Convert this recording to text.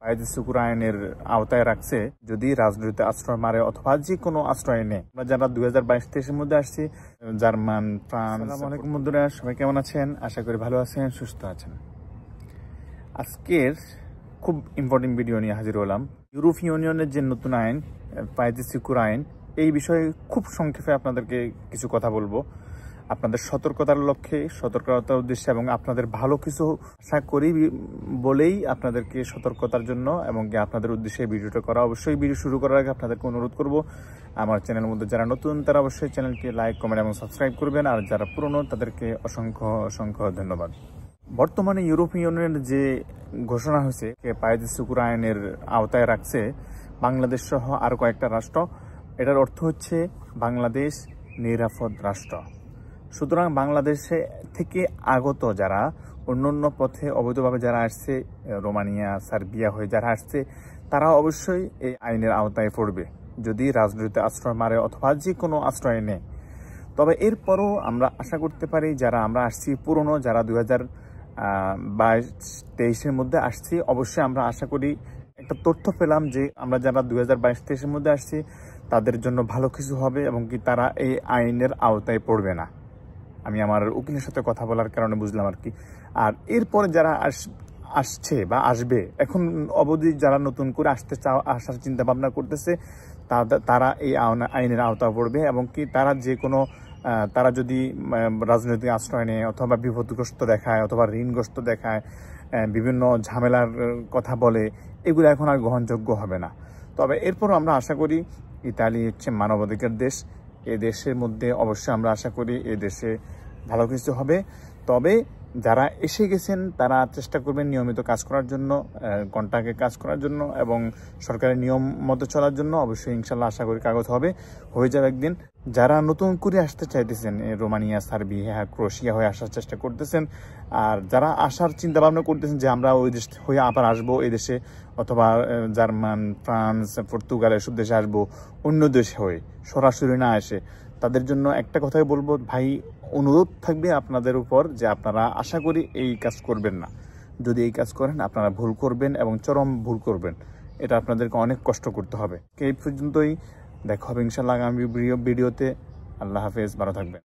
IG Sukkur আইনের আওতায় রাখছে যদি রাজনৈতিক আশ্রয় মারে অথবা যে কোনো আশ্রয় নেই। আমরা যারা 2022-23-এর মধ্যে আসছি, জার্মান, ফ্রান্স। আসসালামু আলাইকুম বন্ধুরা, সবাই কেমন আছেন? আশা করি ভালো আছেন, সুস্থ আছেন। আজকের খুব ইম্পর্টেন্ট ভিডিও নিয়ে হাজির হলাম। ইউরোপীয় ইউনিয়নের যে নতুন আইন, আইজি সুকুর আইন, এই বিষয়ে খুব সংক্ষেপে আপনাদেরকে কিছু কথা বলবো। আপনাদের সতর্কতার লক্ষ্যে, সতর্কতার উদ্দেশ্যে এবং আপনাদের ভালো কিছু আশা করি বলেই আপনাদেরকে সতর্কতার জন্য এবং আপনাদের উদ্দেশ্যে ভিডিওটা করা। অবশ্যই ভিডিও শুরু করার আগে আপনাদেরকে অনুরোধ করব, আমার চ্যানেলের মধ্যে যারা নতুন তারা অবশ্যই চ্যানেলকে লাইক, কমেন্ট এবং সাবস্ক্রাইব করবেন, আর যারা পুরনো তাদেরকে অসংখ্য অসংখ্য ধন্যবাদ। বর্তমানে ইউরোপীয় ইউনিয়নের যে ঘোষণা হয়েছে আইজি সুকুর আইনের আওতায় রাখছে বাংলাদেশ সহ আরও কয়েকটা রাষ্ট্র, এটার অর্থ হচ্ছে বাংলাদেশ নিরাপদ রাষ্ট্র। সুতরাং বাংলাদেশে থেকে আগত যারা অন্য পথে অবৈধভাবে যারা আসছে, রোমানিয়া, সার্বিয়া হয়ে যারা আসছে, তারা অবশ্যই এই আইনের আওতায় পড়বে যদি রাজনৈতিক আশ্রয় মারে অথবা যে কোনো আশ্রয় নেয়। তবে এরপরও আমরা আশা করতে পারি যারা আমরা আসছি পুরনো, যারা 2022-23-এর মধ্যে আসছি, অবশ্যই আমরা আশা করি একটা তথ্য পেলাম যে আমরা যারা 2022-23-এর মধ্যে আসছি তাদের জন্য ভালো কিছু হবে এবং কি তারা এই আইনের আওতায় পড়বে না। আমি আমার উকিলের সাথে কথা বলার কারণে বুঝলাম আর কি। আর এরপরে যারা আসছে বা আসবে, এখন অবধি যারা নতুন করে আসার চিন্তা ভাবনা করতেছে, তারা এই আইনের আওতা পড়বে এবং কি তারা যে কোনো তারা যদি রাজনৈতিক আশ্রয় নেয় অথবা বিপদগ্রস্ত দেখায় অথবা ঋণগ্রস্ত দেখায়, বিভিন্ন ঝামেলার কথা বলে, এগুলো এখন আর গ্রহণযোগ্য হবে না। তবে এরপরও আমরা আশা করি, ইতালি হচ্ছে মানবাধিকার দেশ, এ দেশের মধ্যে অবশ্যই আমরা আশা করি এ দেশে ভালো কিছু হবে। তবে যারা এসে গেছেন তারা চেষ্টা করবেন নিয়মিত কাজ করার জন্য, কন্ট্রাক্টে কাজ করার জন্য এবং সরকারের নিয়ম মতো চলার জন্য। অবশ্যই ইনশাল্লাহ আশা করি কাগজ হয়ে যাবে একদিন। যারা নতুন করে আসতে চাইতেছেন, রোমানিয়া, সার্বিয়া, ক্রোয়েশিয়া হয়ে আসার চেষ্টা করতেছেন, আর যারা আসার চিন্তা ভাবনা করতেছেন যে আমরা ওই দেশ হয়ে আবার আসবো এই দেশে, অথবা জার্মান, ফ্রান্স, পর্তুগাল এসব দেশে আসবো অন্য দেশে হয়ে, সরাসরি না এসে, তাদের জন্য একটা কথাই বলবো, ভাই অনুরোধ থাকবে আপনাদের উপর যে আপনারা আশা করি এই কাজ করবেন না। যদি এই কাজ করেন আপনারা ভুল করবেন এবং চরম ভুল করবেন, এটা আপনাদেরকে অনেক কষ্ট করতে হবে। এই পর্যন্তই, দেখা হবে ইনশাল্লাহ আগামী ভিডিওতে। আল্লাহ হাফেজ, ভালো থাকবেন।